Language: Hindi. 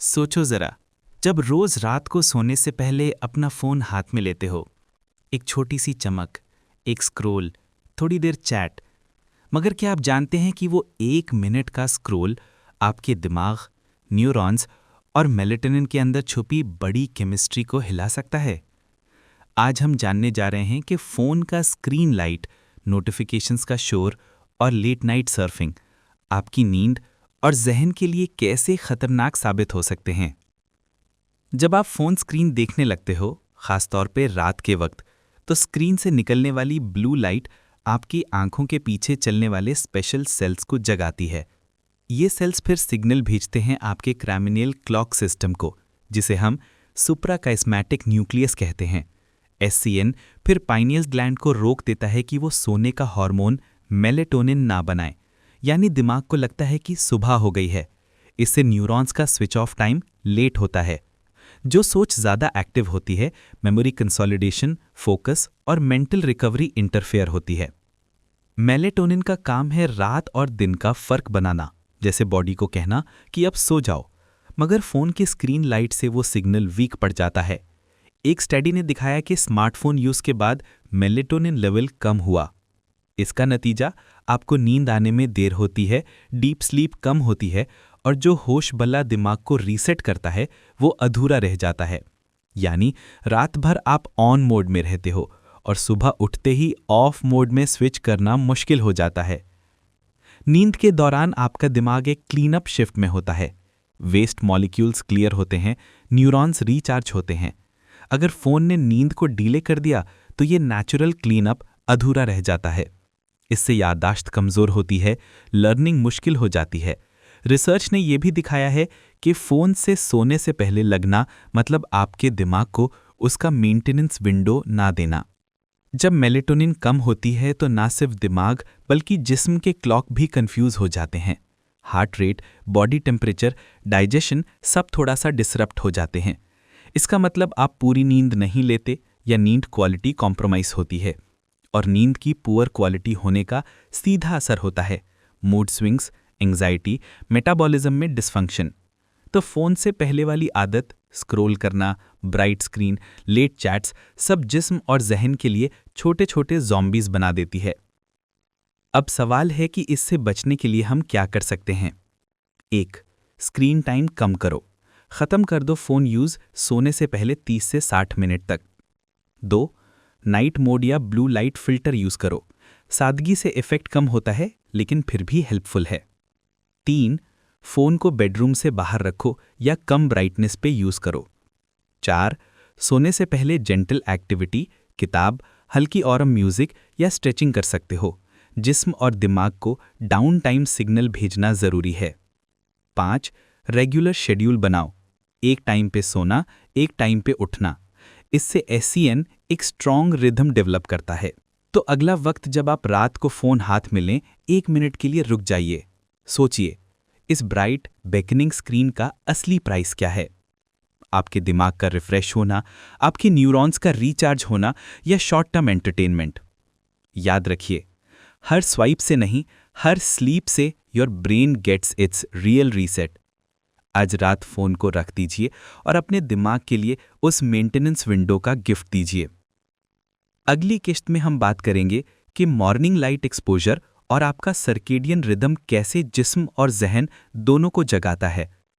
सोचो जरा, जब रोज रात को सोने से पहले अपना फोन हाथ में लेते हो, एक छोटी सी चमक, एक स्क्रोल, थोड़ी देर चैट। मगर क्या आप जानते हैं कि वो 1 मिनट का स्क्रोल आपके दिमाग, न्यूरॉन्स और मेलेटोनिन के अंदर छुपी बड़ी केमिस्ट्री को हिला सकता है। आज हम जानने जा रहे हैं कि फ़ोन का स्क्रीन लाइट, नोटिफिकेशंस का शोर और लेट नाइट सर्फिंग आपकी नींद और जहन के लिए कैसे खतरनाक साबित हो सकते हैं। जब आप फ़ोन स्क्रीन देखने लगते हो, ख़ासतौर पे रात के वक्त, तो स्क्रीन से निकलने वाली ब्लू लाइट आपकी आंखों के पीछे चलने वाले स्पेशल सेल्स को जगाती है। ये सेल्स फिर सिग्नल भेजते हैं आपके क्रैनियल क्लॉक सिस्टम को, जिसे हम सुप्राकाइस्मेटिक न्यूक्लियस कहते हैं। SCN फिर पाइनियल ग्लैंड को रोक देता है कि वो सोने का हार्मोन मेलेटोनिन ना बनाए, यानी दिमाग को लगता है कि सुबह हो गई है। इससे न्यूरॉन्स का स्विच ऑफ टाइम लेट होता है। जो सोच ज़्यादा एक्टिव होती है, मेमोरी कंसोलिडेशन, फोकस और मेंटल रिकवरी इंटरफेयर होती है। मेलेटोनिन का काम है रात और दिन का फर्क बनाना, जैसे बॉडी को कहना कि अब सो जाओ। मगर फ़ोन की स्क्रीन लाइट से वो सिग्नल वीक पड़ जाता है। एक स्टडी ने दिखाया कि स्मार्टफोन यूज़ के बाद मेलेटोनिन लेवल कम हुआ। इसका नतीजा, आपको नींद आने में देर होती है, डीप स्लीप कम होती है और जो होश बल्ला दिमाग को रीसेट करता है वो अधूरा रह जाता है। यानी रात भर आप ऑन मोड में रहते हो और सुबह उठते ही ऑफ मोड में स्विच करना मुश्किल हो जाता है। नींद के दौरान आपका दिमाग एक क्लीन अप शिफ्ट में होता है। वेस्ट मॉलिक्यूल्स क्लियर होते हैं, न्यूरॉन्स रिचार्ज होते हैं। अगर फ़ोन ने नींद को डीले कर दिया तो ये नेचुरल क्लीन अप अधूरा रह जाता है। इससे याददाश्त कमज़ोर होती है, लर्निंग मुश्किल हो जाती है। रिसर्च ने यह भी दिखाया है कि फ़ोन से सोने से पहले लगना मतलब आपके दिमाग को उसका मेंटेनेंस विंडो ना देना। जब मेलेटोनिन कम होती है तो ना सिर्फ दिमाग बल्कि जिस्म के क्लॉक भी कंफ्यूज हो जाते हैं। Heart rate, body temperature, digestion सब थोड़ा सा डिसरप्ट हो जाते हैं। इसका मतलब आप पूरी नींद नहीं लेते या नींद क्वालिटी कॉम्प्रोमाइज़ होती है। और नींद की पुअर क्वालिटी होने का सीधा असर होता है मूड स्विंग्स, एंग्जाइटी, मेटाबॉलिज्म में डिसफंक्शन। तो फ़ोन से पहले वाली आदत, स्क्रॉल करना, ब्राइट स्क्रीन, लेट चैट्स सब जिस्म और जहन के लिए छोटे छोटे ज़ॉम्बीज़ बना देती है। अब सवाल है कि इससे बचने के लिए हम क्या कर सकते हैं। 1. स्क्रीन टाइम कम करो। ख़त्म कर दो फ़ोन यूज़ सोने से पहले 30 से 60 मिनट तक। 2. नाइट मोड या ब्लू लाइट फ़िल्टर यूज़ करो। सादगी से इफ़ेक्ट कम होता है लेकिन फिर भी हेल्पफुल है। 3. फ़ोन को बेडरूम से बाहर रखो या कम ब्राइटनेस पे यूज़ करो। 4. सोने से पहले जेंटल एक्टिविटी, किताब, हल्की ऑरम म्यूज़िक या स्ट्रेचिंग कर सकते हो। जिस्म और दिमाग को डाउन टाइम सिग्नल भेजना ज़रूरी है। 5. रेगुलर शेड्यूल बनाओ। एक टाइम पे सोना, एक टाइम पे उठना। इससे SCN एक स्ट्रॉन्ग रिदम डेवलप करता है। तो अगला वक्त जब आप रात को फ़ोन हाथ में लें, 1 मिनट के लिए रुक जाइए। सोचिए, इस ब्राइट बेकनिंग स्क्रीन का असली प्राइस क्या है? आपके दिमाग का रिफ्रेश होना, आपके न्यूरॉन्स का रिचार्ज होना या शॉर्ट टर्म एंटरटेनमेंट? याद रखिए, हर स्वाइप से नहीं, हर स्लीप से your brain gets its real reset. आज रात फ़ोन को रख दीजिए और अपने दिमाग के लिए उस मेंटेनेंस विंडो का गिफ्ट दीजिए। अगली किस्त में हम बात करेंगे कि मॉर्निंग लाइट एक्सपोजर और आपका सर्केडियन रिदम कैसे जिस्म और जहन दोनों को जगाता है।